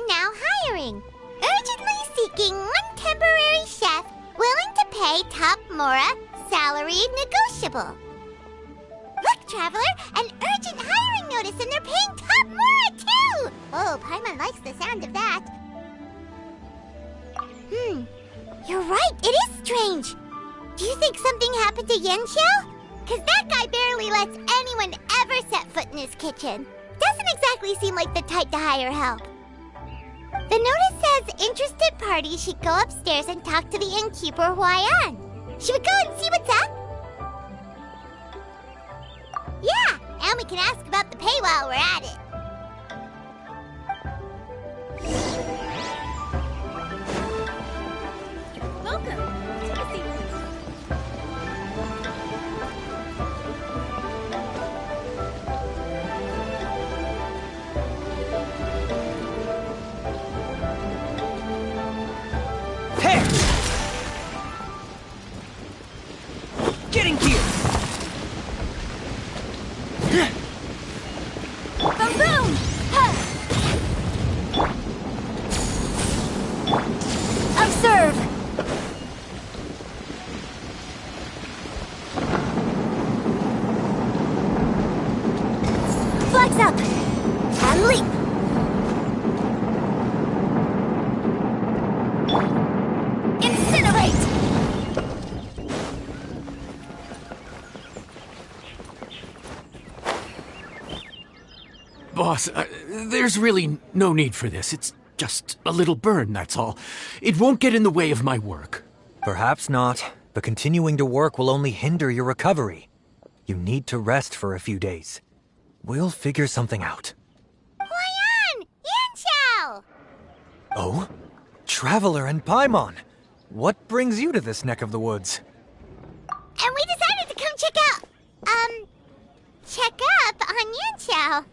Now hiring. Urgently seeking one temporary chef willing to pay top Mora, salary negotiable. Look, Traveler, an urgent hiring notice and they're paying top Mora too! Oh, Paimon likes the sound of that. You're right, it is strange. Do you think something happened to Yenshao? Cause that guy barely lets anyone ever set foot in his kitchen. Doesn't exactly seem like the type to hire help. The notice says interested parties should go upstairs and talk to the innkeeper Huayan. Should we go and see what's up? Yeah, and we can ask about the pay while we're at it. Welcome. Take a seat. Getting here! Boom, boom! Ha! Observe! Flags up! And leap! Incinerate! Boss, there's really no need for this. It's just a little burn, that's all. It won't get in the way of my work. Perhaps not, but continuing to work will only hinder your recovery. You need to rest for a few days. We'll figure something out. Huayan! Yanxiao! Oh? Traveler and Paimon! What brings you to this neck of the woods? And we decided to come check up on Yanxiao.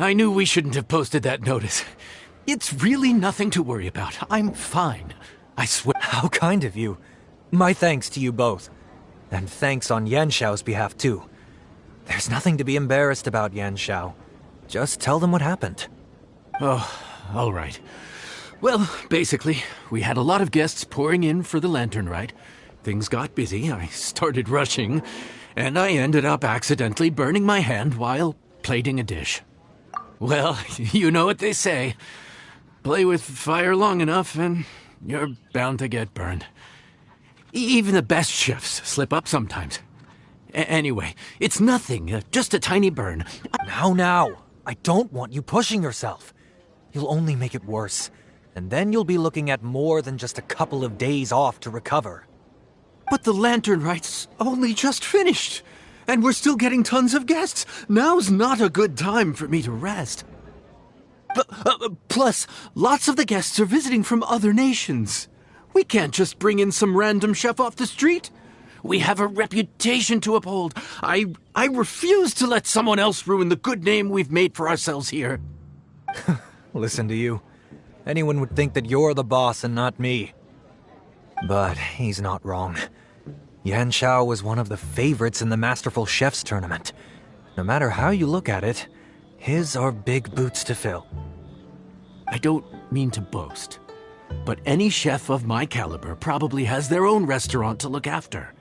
I knew we shouldn't have posted that notice. It's really nothing to worry about. I'm fine. I swear. How kind of you. My thanks to you both. And thanks on Yanxiao's behalf, too. There's nothing to be embarrassed about, Yanxiao. Just tell them what happened. Oh, all right. Well, basically, we had a lot of guests pouring in for the lantern ride. Things got busy, I started rushing, and I ended up accidentally burning my hand while plating a dish. Well, you know what they say. Play with fire long enough and you're bound to get burned. Even the best chefs slip up sometimes. Anyway, it's nothing, just a tiny burn. Now. I don't want you pushing yourself. You'll only make it worse. And then you'll be looking at more than just a couple of days off to recover. But the lantern ride's only just finished. And we're still getting tons of guests. Now's not a good time for me to rest. Plus, lots of the guests are visiting from other nations. We can't just bring in some random chef off the street. We have a reputation to uphold. I refuse to let someone else ruin the good name we've made for ourselves here. Listen to you. Anyone would think that you're the boss and not me. But he's not wrong. Yanxiao was one of the favorites in the Masterful Chefs tournament. No matter how you look at it, his are big boots to fill. I don't mean to boast, but any chef of my caliber probably has their own restaurant to look after.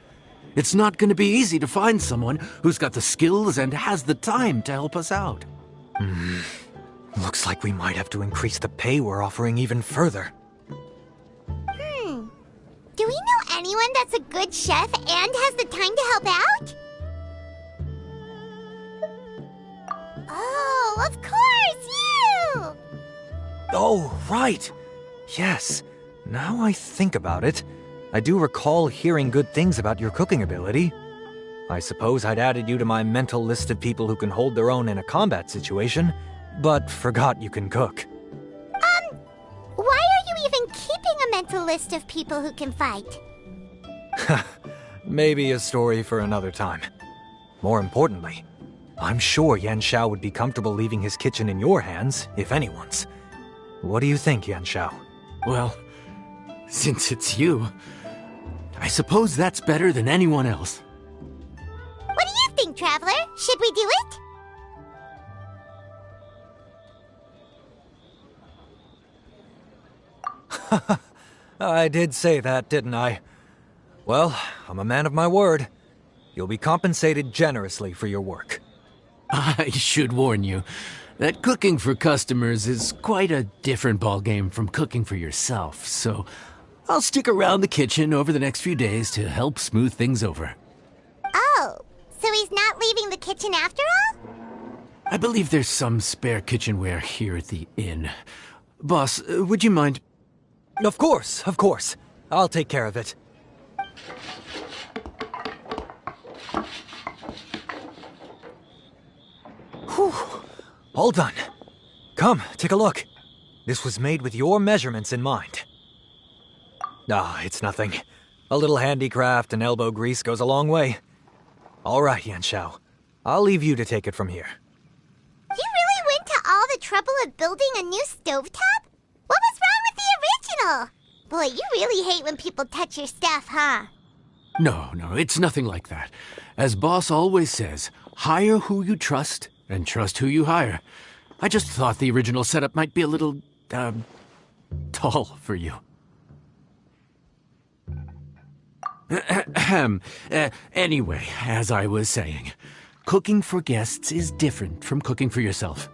It's not going to be easy to find someone who's got the skills and has the time to help us out. Looks like we might have to increase the pay we're offering even further. Do we know anyone that's a good chef and has the time to help out? Oh, of course, you! Oh, right. Yes. Now I think about it, I do recall hearing good things about your cooking ability. I suppose I'd added you to my mental list of people who can hold their own in a combat situation, but forgot you can cook. Why are you even keeping a mental list of people who can fight? Maybe a story for another time. More importantly, I'm sure Yan Xiao would be comfortable leaving his kitchen in your hands, if anyone's. What do you think, Yan Xiao? Well, since it's you, I suppose that's better than anyone else. What do you think, Traveler? Should we do it? I did say that, didn't I? Well, I'm a man of my word. You'll be compensated generously for your work. I should warn you that cooking for customers is quite a different ballgame from cooking for yourself, so I'll stick around the kitchen over the next few days to help smooth things over. Oh, so he's not leaving the kitchen after all? I believe there's some spare kitchenware here at the inn. Boss, would you mind? Of course, of course. I'll take care of it. Whew. All done. Come, take a look. This was made with your measurements in mind. Ah, it's nothing. A little handicraft and elbow grease goes a long way. All right, Yan Xiao. I'll leave you to take it from here. You really went to all the trouble of building a new stovetop? What was wrong with the original? Boy, you really hate when people touch your stuff, huh? No, it's nothing like that. As Boss always says, hire who you trust and trust who you hire. I just thought the original setup might be a little, tall for you. Anyway, as I was saying, cooking for guests is different from cooking for yourself.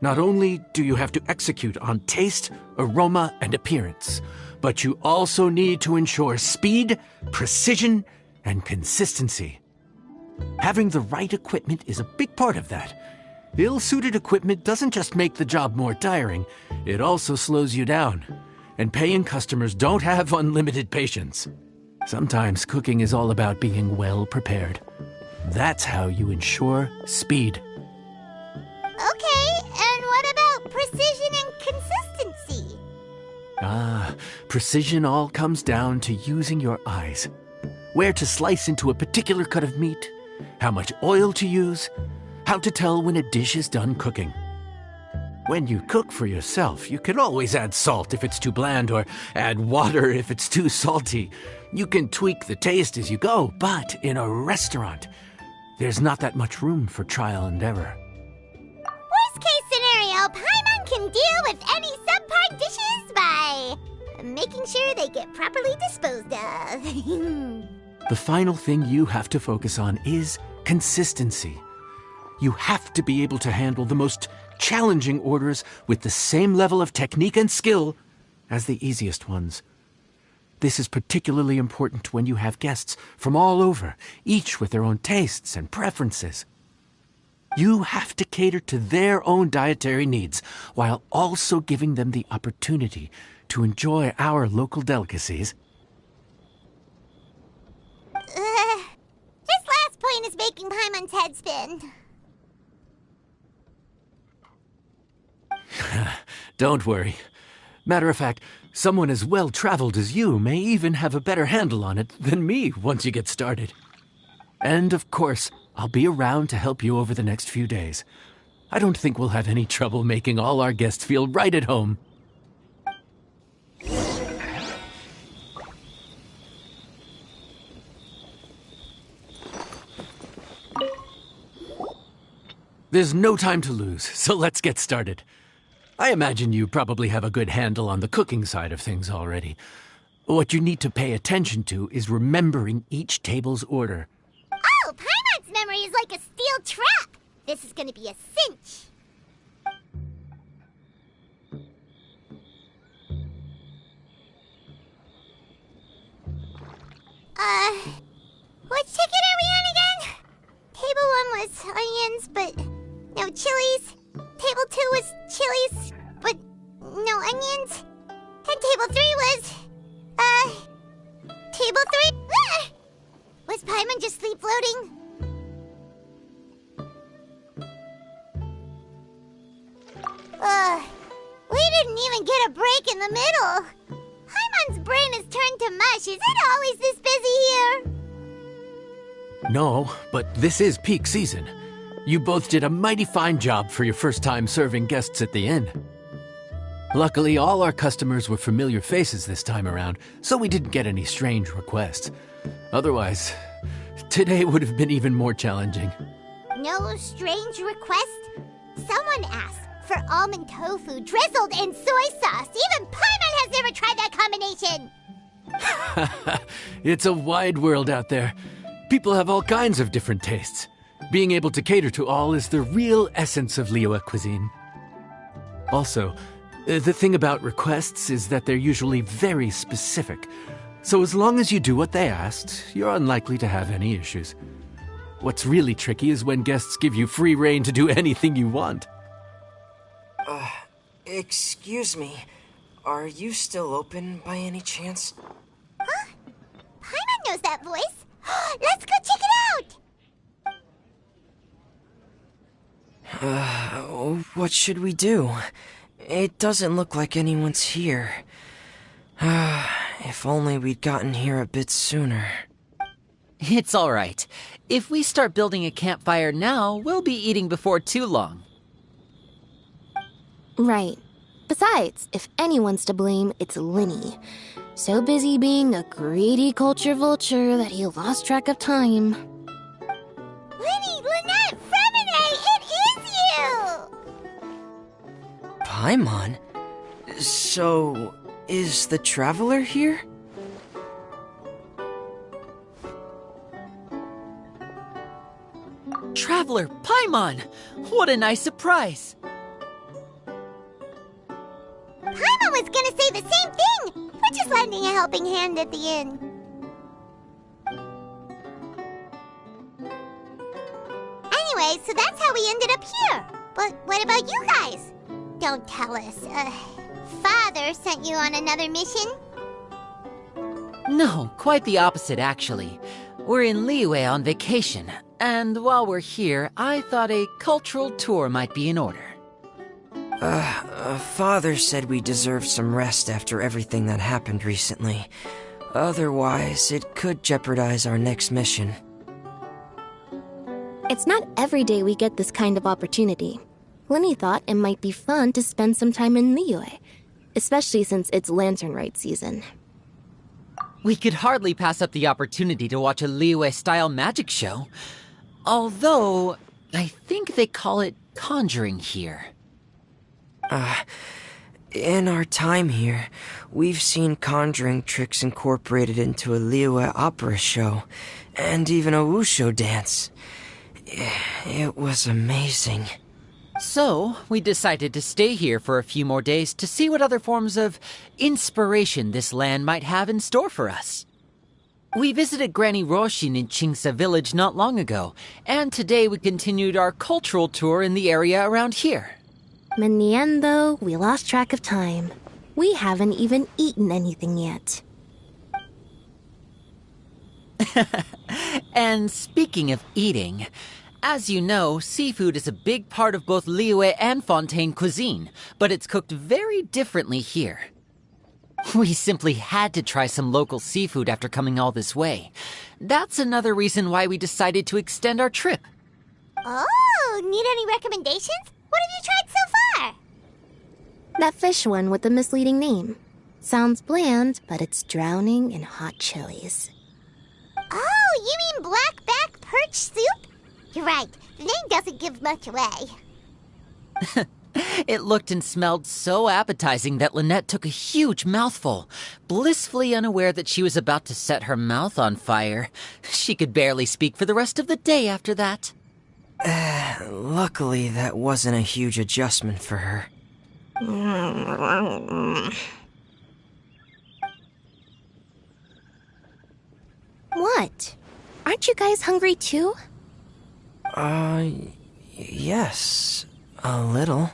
Not only do you have to execute on taste, aroma, and appearance, but you also need to ensure speed, precision, and consistency. Having the right equipment is a big part of that. Ill-suited equipment doesn't just make the job more tiring, it also slows you down. And paying customers don't have unlimited patience. Sometimes cooking is all about being well prepared. That's how you ensure speed. Okay, and what about precision and consistency? Precision all comes down to using your eyes. Where to slice into a particular cut of meat, how much oil to use, how to tell when a dish is done cooking. When you cook for yourself, you can always add salt if it's too bland or add water if it's too salty. You can tweak the taste as you go, but in a restaurant, there's not that much room for trial and error. Worst case scenario, Paimon can deal with any subpar dishes by making sure they get properly disposed of. The final thing you have to focus on is consistency. You have to be able to handle the most challenging orders with the same level of technique and skill as the easiest ones. This is particularly important when you have guests from all over, each with their own tastes and preferences. You have to cater to their own dietary needs while also giving them the opportunity to enjoy our local delicacies. This last point is making Paimon's head spin. Don't worry. Matter of fact, someone as well-traveled as you may even have a better handle on it than me once you get started. And of course, I'll be around to help you over the next few days. I don't think we'll have any trouble making all our guests feel right at home. There's no time to lose, so let's get started. I imagine you probably have a good handle on the cooking side of things already. What you need to pay attention to is remembering each table's order. Oh, Paimon's memory is like a steel trap. This is going to be a cinch. Which ticket are we on again? Table 1 was onions, but no chilies. Table 2 was chilies, but no onions. And table 3 was, table 3? Was Paimon just sleep floating? even get a break in the middle. Paimon's brain has turned to mush. Is it always this busy here? No, but this is peak season. You both did a mighty fine job for your first time serving guests at the inn. Luckily, all our customers were familiar faces this time around, so we didn't get any strange requests. Otherwise, today would have been even more challenging. No strange request? Someone asked for almond tofu drizzled in soy sauce. Even Paimon has never tried that combination. It's a wide world out there. People have all kinds of different tastes. Being able to cater to all is the real essence of Liyue cuisine. Also, the thing about requests is that they're usually very specific. So as long as you do what they asked, you're unlikely to have any issues. What's really tricky is when guests give you free rein to do anything you want. Excuse me. Are you still open by any chance? Huh? Paimon knows that voice. Let's go check it out! What should we do? It doesn't look like anyone's here. If only we'd gotten here a bit sooner. It's all right. If we start building a campfire now, we'll be eating before too long. Right. Besides, if anyone's to blame, it's Linny. So busy being a greedy culture vulture that he lost track of time. Linny, Lynette, Fremine, it is you! Paimon? So, is the Traveler here? Traveler Paimon! What a nice surprise! Paimon was gonna say the same thing! We're just lending a helping hand at the inn. Anyway, so that's how we ended up here. But what about you guys? Don't tell us. Father sent you on another mission? No, quite the opposite, actually. We're in Liyue on vacation, and while we're here, I thought a cultural tour might be in order. Father said we deserve some rest after everything that happened recently. Otherwise, it could jeopardize our next mission. It's not every day we get this kind of opportunity. Linny thought it might be fun to spend some time in Liyue, especially since it's Lantern Rite season. We could hardly pass up the opportunity to watch a Liyue-style magic show. Although, I think they call it conjuring here. In our time here, we've seen conjuring tricks incorporated into a Liyue opera show, and even a wushu dance. It was amazing. So, we decided to stay here for a few more days to see what other forms of inspiration this land might have in store for us. We visited Granny Roshin in Chingsa village not long ago, and today we continued our cultural tour in the area around here. In the end, though, we lost track of time. We haven't even eaten anything yet. And speaking of eating, as you know, seafood is a big part of both Liyue and Fontaine cuisine, but it's cooked very differently here. We simply had to try some local seafood after coming all this way. That's another reason why we decided to extend our trip. Oh, need any recommendations? What have you tried so far? That fish one with the misleading name. Sounds bland, but it's drowning in hot chilies. Oh, you mean blackback perch soup? You're right, the name doesn't give much away. It looked and smelled so appetizing that Lynette took a huge mouthful, blissfully unaware that she was about to set her mouth on fire. She could barely speak for the rest of the day after that. Luckily, that wasn't a huge adjustment for her. What? Aren't you guys hungry too? Yes, a little.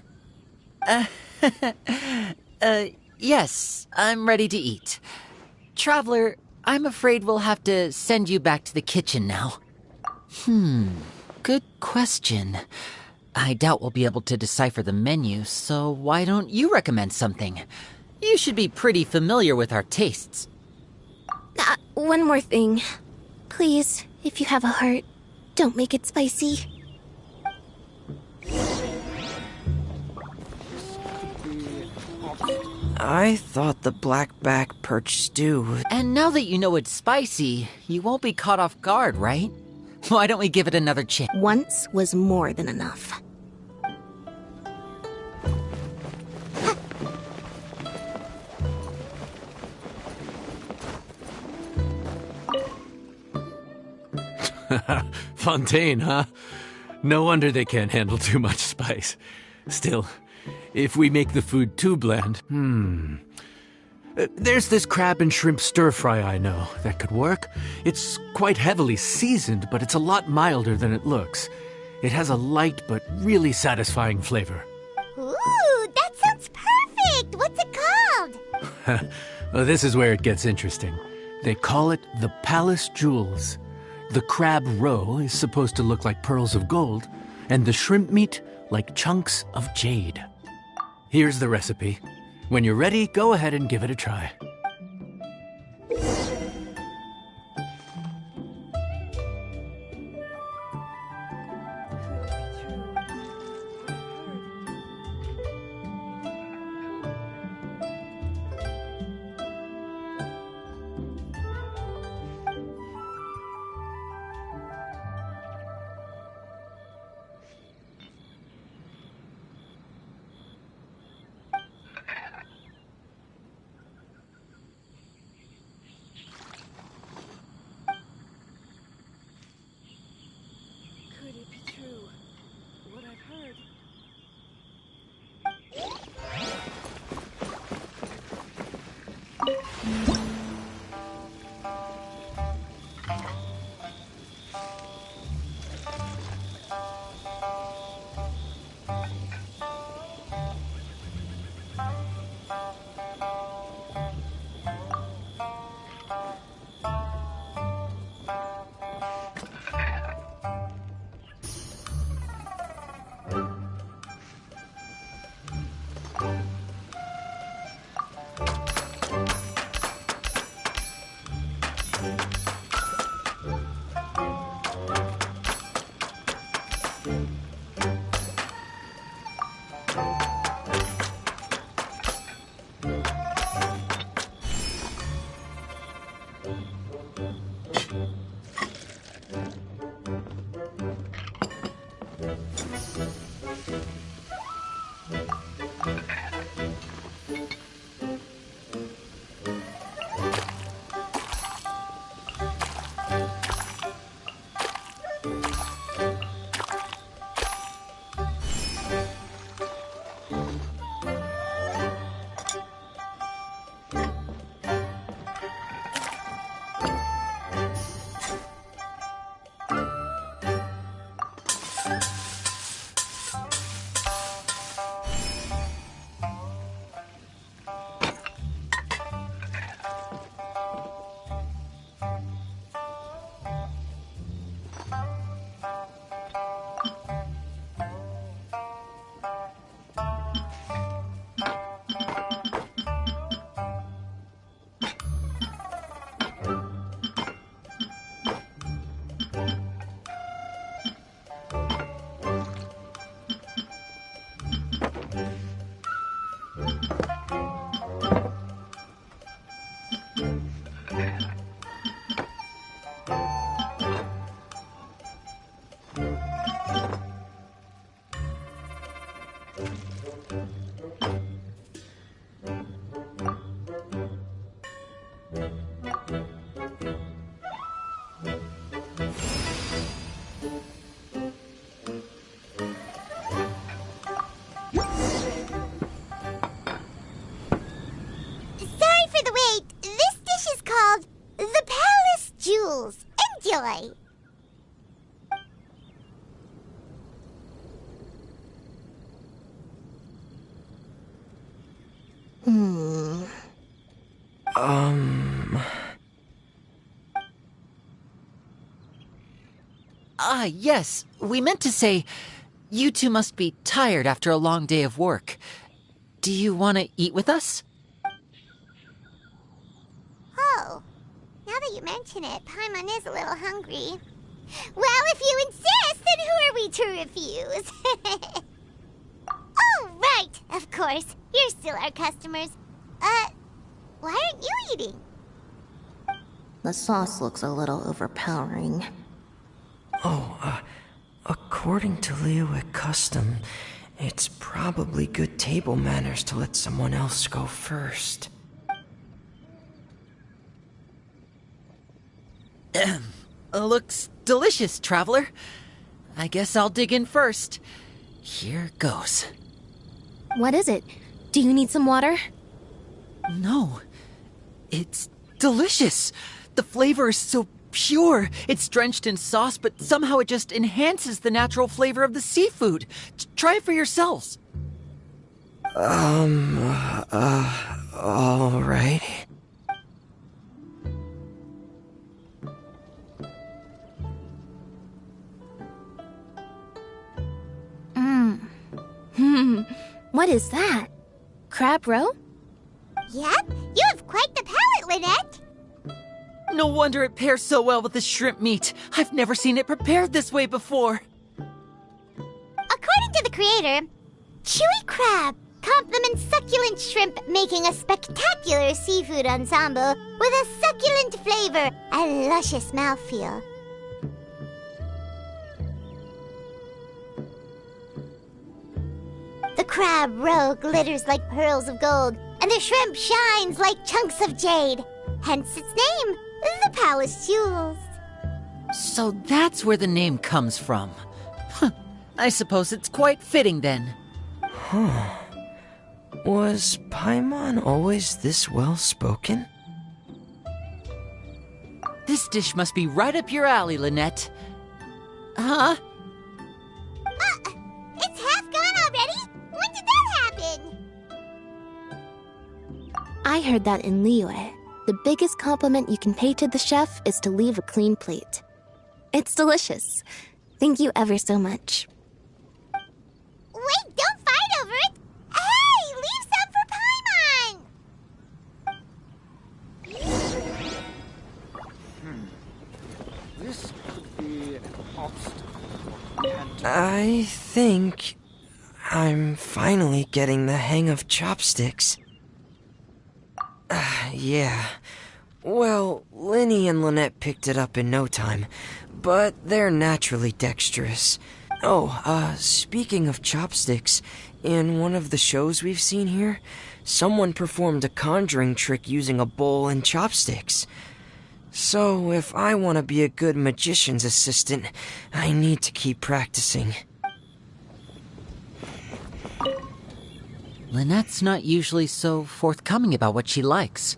Yes, I'm ready to eat. Traveler, I'm afraid we'll have to send you back to the kitchen now. Good question. I doubt we'll be able to decipher the menu, so why don't you recommend something? You should be pretty familiar with our tastes. One more thing. Please, if you have a heart, don't make it spicy. I thought the blackback perch stew was... And now that you know it's spicy, you won't be caught off guard, right? Why don't we give it another chance? Once was more than enough. Fontaine, huh? No wonder they can't handle too much spice. Still, if we make the food too bland, there's this crab and shrimp stir-fry I know that could work. It's quite heavily seasoned, but it's a lot milder than it looks. It has a light but really satisfying flavor. Ooh, that sounds perfect! What's it called? Well, this is where it gets interesting. They call it the Palace Jewels. The crab roe is supposed to look like pearls of gold, and the shrimp meat like chunks of jade. Here's the recipe. When you're ready, go ahead and give it a try. Could it be true? What I've heard. Sorry for the wait. This dish is called the Palace Jewels. Enjoy. Yes, we meant to say, You two must be tired after a long day of work. Do you want to eat with us? Oh, now that you mention it, Paimon is a little hungry. Well, if you insist, then who are we to refuse? Oh, right, of course. You're still our customers. Why aren't you eating? The sauce looks a little overpowering. According to Liyue custom, it's probably good table manners to let someone else go first. Looks delicious, traveler. I guess I'll dig in first. Here goes. What is it? Do you need some water? No. It's delicious. The flavor is so pure. It's drenched in sauce, but somehow it just enhances the natural flavor of the seafood. Try it for yourselves. All right. What is that? Crab roe? Yep, you have quite the palate, Lynette. No wonder it pairs so well with the shrimp meat. I've never seen it prepared this way before. According to the creator, chewy crab complements succulent shrimp, making a spectacular seafood ensemble with a succulent flavor and luscious mouthfeel. The crab roe glitters like pearls of gold, and the shrimp shines like chunks of jade. Hence its name, the Palace Jewels. So that's where the name comes from. I suppose it's quite fitting then. Was Paimon always this well-spoken? This dish must be right up your alley, Lynette. Huh? It's half gone already? When did that happen? I heard that in Liyue, the biggest compliment you can pay to the chef is to leave a clean plate. It's delicious. Thank you ever so much. Wait, don't fight over it! Hey, leave some for Paimon! This could be an obstacle. I think I'm finally getting the hang of chopsticks. Yeah. Well, Linny and Lynette picked it up in no time, but they're naturally dexterous. Speaking of chopsticks, in one of the shows we've seen here, someone performed a conjuring trick using a bowl and chopsticks. So, if I want to be a good magician's assistant, I need to keep practicing. Lynette's not usually so forthcoming about what she likes.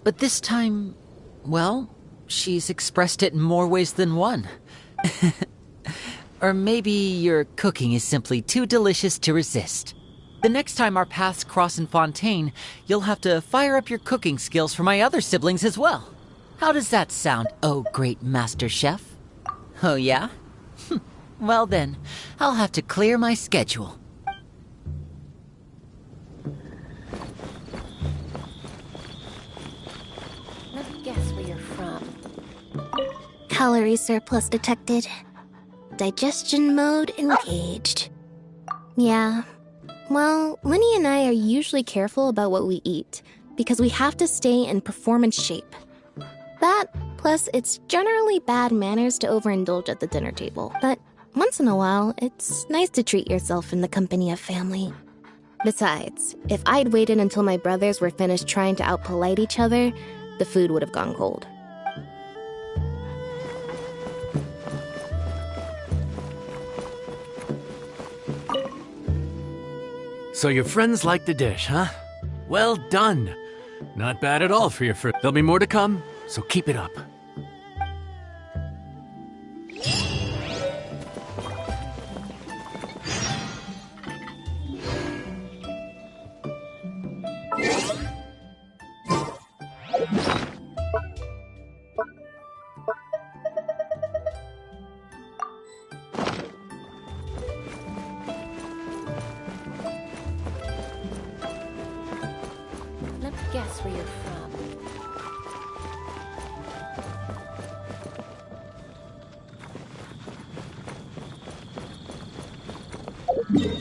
But this time, well, she's expressed it in more ways than one. Or maybe your cooking is simply too delicious to resist. The next time our paths cross in Fontaine, you'll have to fire up your cooking skills for my other siblings as well. How does that sound, oh great master chef? Oh yeah? Well then, I'll have to clear my schedule. Let me guess where you're from. Calorie surplus detected. Digestion mode engaged. Yeah. Well, Linny and I are usually careful about what we eat, because we have to stay in performance shape. That, plus it's generally bad manners to overindulge at the dinner table. But once in a while, it's nice to treat yourself in the company of family. Besides, if I'd waited until my brothers were finished trying to outpolite each other, the food would have gone cold. So your friends like the dish, huh? Well done. Not bad at all for your first. There'll be more to come, so keep it up. guess where you're from.